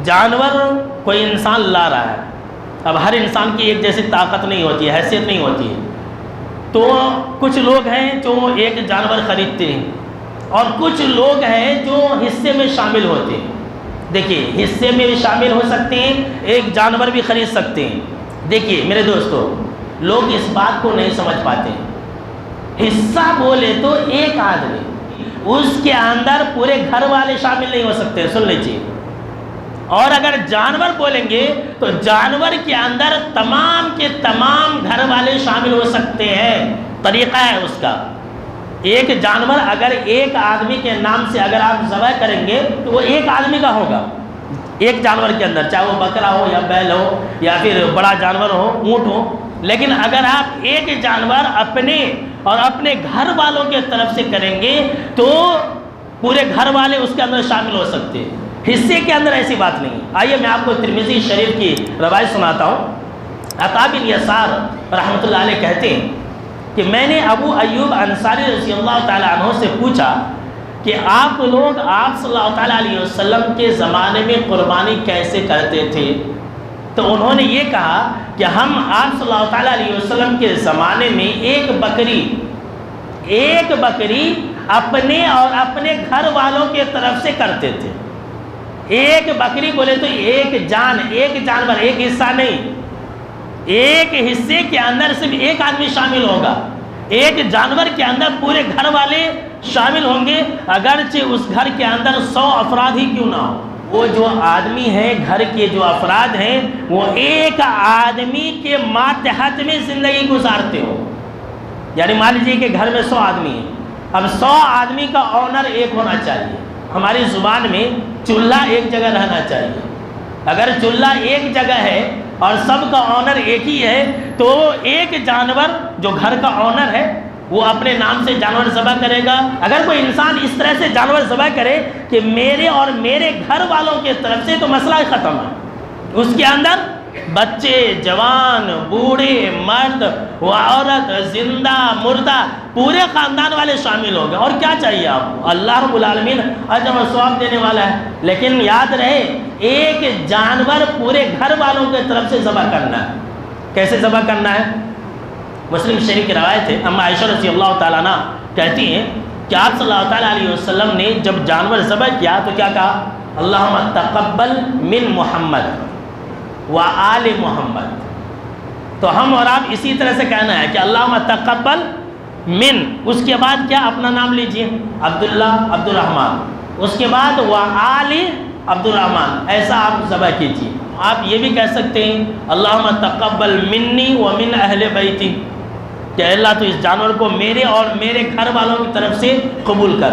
جانور کوئی انسان لا رہا ہے، اب ہر انسان کی ایک جیسی طاقت نہیں ہوتی ہے، حیثیت نہیں ہوتی ہے، تو کچھ لوگ ہیں جو ایک جانور خریدتے ہیں اور کچھ لوگ ہیں جو حصے میں شامل ہوتے ہیں۔ دیکھیے حصے میں بھی شامل ہو سکتے ہیں، ایک جانور بھی خرید سکتے ہیں۔ دیکھیے میرے دوستو، لوگ اس بات کو نہیں سمجھ پاتے ہیں۔ حصہ بولے تو ایک آدمی، اس کے اندر پورے گھر والے شامل نہیں ہو سکتے، سن لیجیے۔ اور اگر جانور بولیں گے تو جانور کے اندر تمام کے تمام گھر والے شامل ہو سکتے ہیں۔ طریقہ ہے اس کا، ایک جانور اگر ایک آدمی کے نام سے اگر آپ ذبح کریں گے تو وہ ایک آدمی کا ہوگا، ایک جانور کے اندر، چاہے وہ بکرا ہو یا بیل ہو یا پھر بڑا جانور ہو، اونٹ ہو۔ لیکن اگر آپ ایک جانور اپنے اور اپنے گھر والوں کے طرف سے کریں گے تو پورے گھر والے اس کے اندر شامل ہو سکتے ہیں۔ حصے کے اندر ایسی بات نہیں۔ آئیے میں آپ کو ترمذی شریف کی روایت سناتا ہوں۔ عطا بن یسار رحمۃ اللہ علیہ کہتے ہیں کہ میں نے ابو ایوب انصاری رضی اللہ تعالیٰ عنہ سے پوچھا کہ آپ لوگ آپ صلی اللہ تعالیٰ علیہ وسلم کے زمانے میں قربانی کیسے کرتے تھے؟ تو انہوں نے یہ کہا کہ ہم آپ صلی اللہ تعالیٰ علیہ وسلم کے زمانے میں ایک بکری اپنے اور اپنے گھر والوں کے طرف سے کرتے تھے۔ ایک بکری بولے تو ایک جانور، ایک حصہ نہیں، ایک حصے کے اندر صرف ایک آدمی شامل ہوگا، ایک جانور کے اندر پورے گھر والے شامل ہوں گے، اگرچہ اس گھر کے اندر 100 افراد ہی کیوں نہ ہو۔ وہ جو آدمی ہیں، گھر کے جو افراد ہیں، وہ ایک آدمی کے ماتحت میں زندگی گزارتے ہو۔ یعنی مان لیجیے کہ گھر میں 100 آدمی ہیں، اب 100 آدمی کا آنر ایک ہونا چاہیے۔ ہماری زبان میں چولہا ایک جگہ رہنا چاہیے۔ اگر چولہا ایک جگہ ہے اور سب کا آنر ایک ہی ہے تو ایک جانور جو گھر کا آنر ہے وہ اپنے نام سے جانور ذبح کرے گا۔ اگر کوئی انسان اس طرح سے جانور ذبح کرے کہ میرے اور میرے گھر والوں کے طرف سے، تو مسئلہ ختم ہے۔ اس کے اندر بچے، جوان، بوڑھے، مرد و عورت، زندہ مردہ، پورے خاندان والے شامل ہو گئے۔ اور کیا چاہیے آپ کو؟ اللہ رب العالمین اجر و ثواب دینے والا ہے۔ لیکن یاد رہے، ایک جانور پورے گھر والوں کے طرف سے ذبح کرنا ہے۔ کیسے ذبح کرنا ہے؟ مسلم شریف کی روایت ہے، اما عائشہ رضی اللہ تعالیٰ عنہ کہتی ہیں کہ آپ صلی اللہ تعالیٰ علیہ وسلم نے جب جانور ذبح کیا تو کیا کہا؟ اللہم تقبل من محمد وآل محمد۔ تو ہم اور آپ اسی طرح سے کہنا ہے کہ اللہم تقبل من، اس کے بعد کیا؟ اپنا نام لیجئے، عبداللہ، عبد الرحمن، اس کے بعد وآل عبد الرحمن، ایسا آپ ذبح کیجیے۔ آپ یہ بھی کہہ سکتے ہیں اللہم تقبل منی ومن اہل بیتی، کہ اللہ تو اس جانور کو میرے اور میرے گھر والوں کی طرف سے قبول کر۔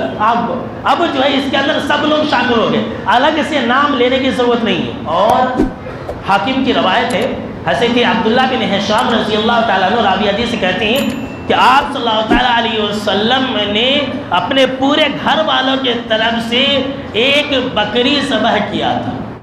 اب جو ہے اس کے اندر سب لوگ شامل ہو گئے، الگ سے نام لینے کی ضرورت نہیں ہے۔ اور حاکم کی روایت ہے، حضرت عبداللہ بن حشام رضی اللہ تعالیٰ عنہ راوی حدیث سے کہتے ہیں کہ آپ صلی اللہ تعالیٰ علیہ وسلم نے اپنے پورے گھر والوں کے طرف سے ایک بکری ذبح کیا تھا۔